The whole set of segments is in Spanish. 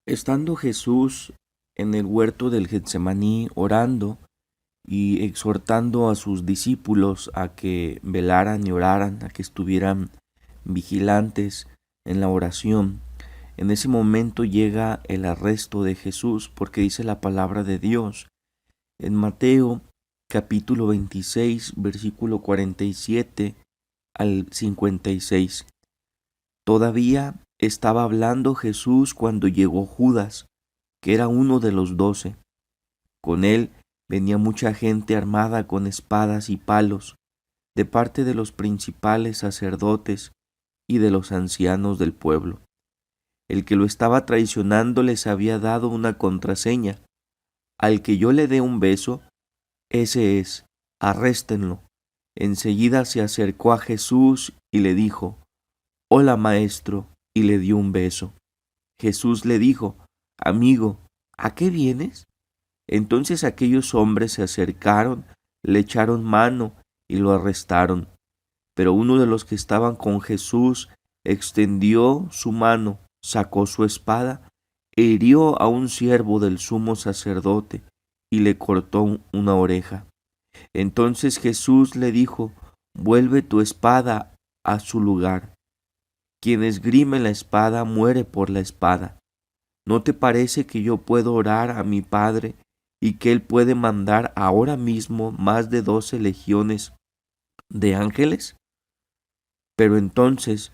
Estando Jesús en el huerto del Getsemaní orando y exhortando a sus discípulos a que velaran y oraran, a que estuvieran vigilantes en la oración, en ese momento llega el arresto de Jesús, porque dice la palabra de Dios en Mateo capítulo 26, versículo 47 al 56. Todavía estaba hablando Jesús cuando llegó Judas, que era uno de los 12. Con él venía mucha gente armada con espadas y palos, de parte de los principales sacerdotes y de los ancianos del pueblo. El que lo estaba traicionando les había dado una contraseña: al que yo le dé un beso, ese es, arréstenlo. Enseguida se acercó a Jesús y le dijo: Hola, maestro, y le dio un beso. Jesús le dijo: Amigo, ¿a qué vienes? Entonces aquellos hombres se acercaron, le echaron mano y lo arrestaron. Pero uno de los que estaban con Jesús extendió su mano, sacó su espada e hirió a un siervo del sumo sacerdote y le cortó una oreja. Entonces Jesús le dijo: Vuelve tu espada a su lugar. Quien esgrime la espada muere por la espada. ¿No te parece que yo puedo orar a mi Padre y que Él puede mandar ahora mismo más de 12 legiones de ángeles? Pero entonces,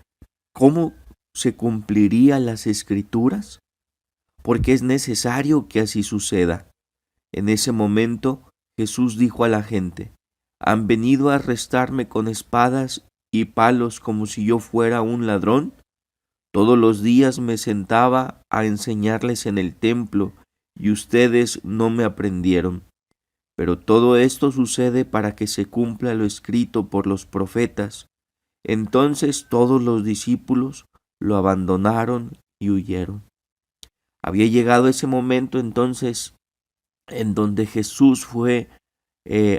¿cómo se cumplirían las Escrituras? Porque es necesario que así suceda. En ese momento Jesús dijo a la gente: ¿Han venido a arrestarme con espadas y palos como si yo fuera un ladrón? Todos los días me sentaba a enseñarles en el templo, y ustedes no me aprendieron. Pero todo esto sucede para que se cumpla lo escrito por los profetas. Entonces todos los discípulos lo abandonaron y huyeron. Había llegado ese momento entonces en donde Jesús fue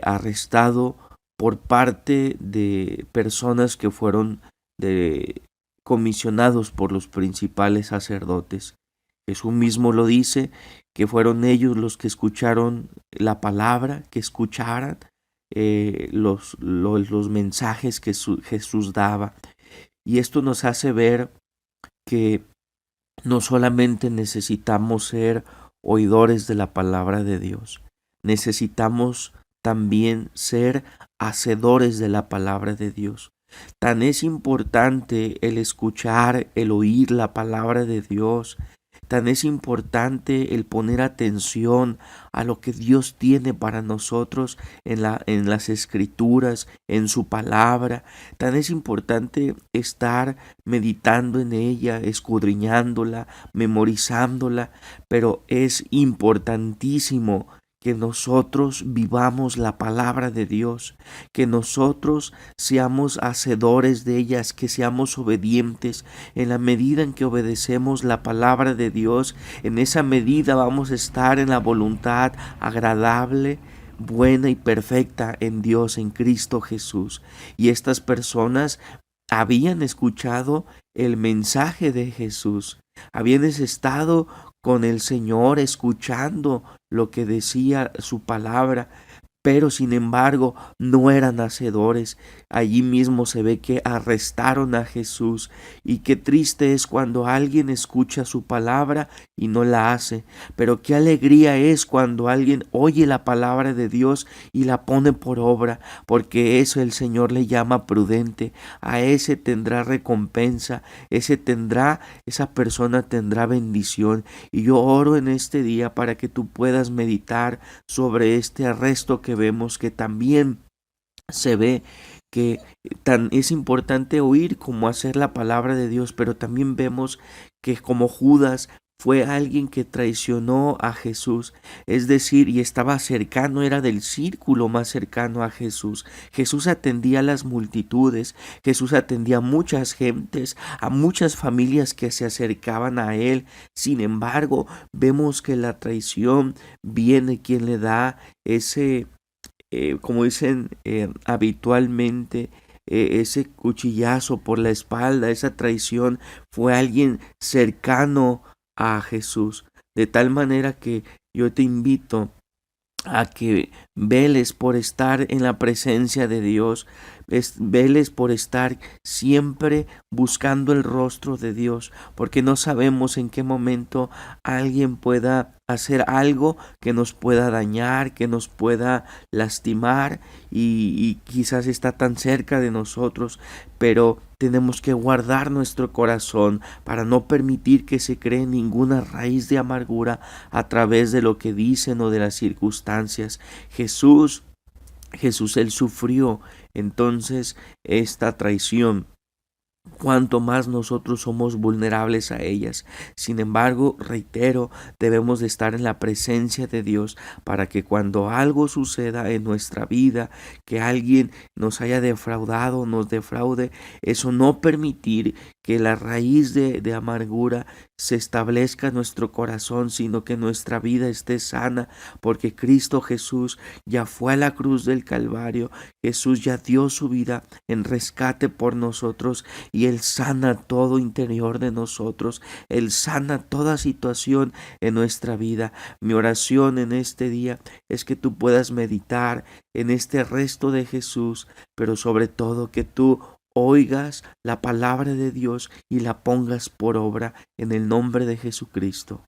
arrestado por parte de personas que fueron comisionados por los principales sacerdotes. Jesús mismo lo dice, que fueron ellos los que escucharon la palabra, que escucharan los mensajes que Jesús daba. Y esto nos hace ver que no solamente necesitamos ser oidores de la palabra de Dios, necesitamos también ser hacedores de la palabra de Dios. Tan es importante el escuchar, el oír la palabra de Dios, tan es importante el poner atención a lo que Dios tiene para nosotros en las escrituras, en su palabra. Tan es importante estar meditando en ella, escudriñándola, memorizándola, pero es importantísimo que nosotros vivamos la palabra de Dios, que nosotros seamos hacedores de ellas, que seamos obedientes. En la medida en que obedecemos la palabra de Dios, en esa medida vamos a estar en la voluntad agradable, buena y perfecta en Dios, en Cristo Jesús. Y estas personas habían escuchado el mensaje de Jesús, habían estado con el Señor escuchando lo que decía su palabra, pero sin embargo no eran hacedores. Allí mismo se ve que arrestaron a Jesús, y qué triste es cuando alguien escucha su palabra y no la hace, pero qué alegría es cuando alguien oye la palabra de Dios y la pone por obra, porque eso el Señor le llama prudente. A ese tendrá recompensa, esa persona tendrá bendición. Y yo oro en este día para que tú puedas meditar sobre este arresto que vemos, que también se ve que tan es importante oír como hacer la palabra de Dios, pero también vemos que como Judas fue alguien que traicionó a Jesús, es decir, y estaba cercano, era del círculo más cercano a Jesús. Jesús atendía a las multitudes, Jesús atendía a muchas gentes, a muchas familias que se acercaban a él. Sin embargo, vemos que la traición viene quien le da ese como dicen habitualmente, ese cuchillazo por la espalda, esa traición, fue alguien cercano a Jesús. De tal manera que yo te invito a que veles por estar en la presencia de Dios, veles por estar siempre buscando el rostro de Dios, porque no sabemos en qué momento alguien pueda hacer algo que nos pueda dañar, que nos pueda lastimar y quizás está tan cerca de nosotros, pero tenemos que guardar nuestro corazón para no permitir que se cree ninguna raíz de amargura a través de lo que dicen o de las circunstancias. Jesús, él sufrió entonces esta traición, cuanto más nosotros somos vulnerables a ellas. Sin embargo, reitero, debemos de estar en la presencia de Dios para que cuando algo suceda en nuestra vida, que alguien nos haya defraudado, nos defraude, eso no permitir que la raíz de amargura se establezca en nuestro corazón, sino que nuestra vida esté sana, porque Cristo Jesús ya fue a la cruz del Calvario, Jesús ya dio su vida en rescate por nosotros, y Él sana todo interior de nosotros, Él sana toda situación en nuestra vida. Mi oración en este día es que tú puedas meditar en este resto de Jesús, pero sobre todo que tú oigas la palabra de Dios y la pongas por obra en el nombre de Jesucristo.